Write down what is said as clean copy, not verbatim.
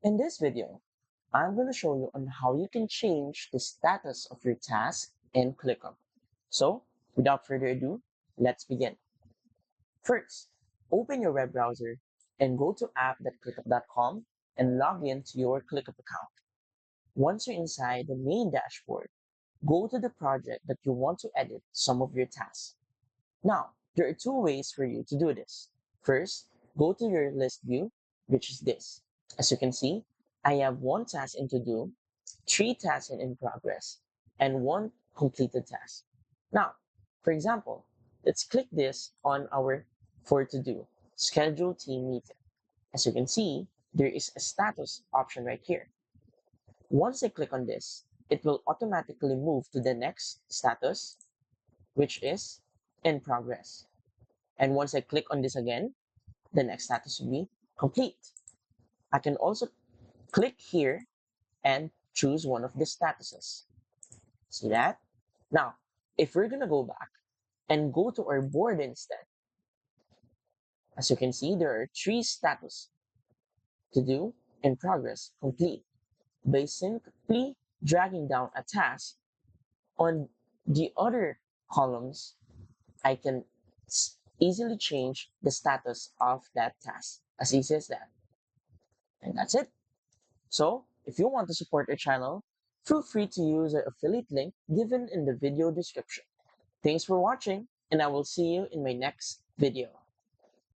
In this video, I'm going to show you on how you can change the status of your task in ClickUp. So, without further ado, let's begin. First, open your web browser and go to app.clickup.com and log in to your ClickUp account. Once you're inside the main dashboard, go to the project that you want to edit some of your tasks. Now, there are two ways for you to do this. First, go to your list view, which is this. As you can see, I have one task in to do, three tasks in progress, and one completed task. Now, for example, let's click this on our for to do, schedule team meeting. As you can see, there is a status option right here. Once I click on this, it will automatically move to the next status, which is in progress. And once I click on this again, the next status will be complete. I can also click here and choose one of the statuses. See that? Now, if we're gonna go back and go to our board instead, as you can see, there are three status: to do, in progress, complete. By simply dragging down a task on the other columns, I can easily change the status of that task, as easy as that. And that's it. So, if you want to support our channel, feel free to use the affiliate link given in the video description. Thanks for watching, and I will see you in my next video.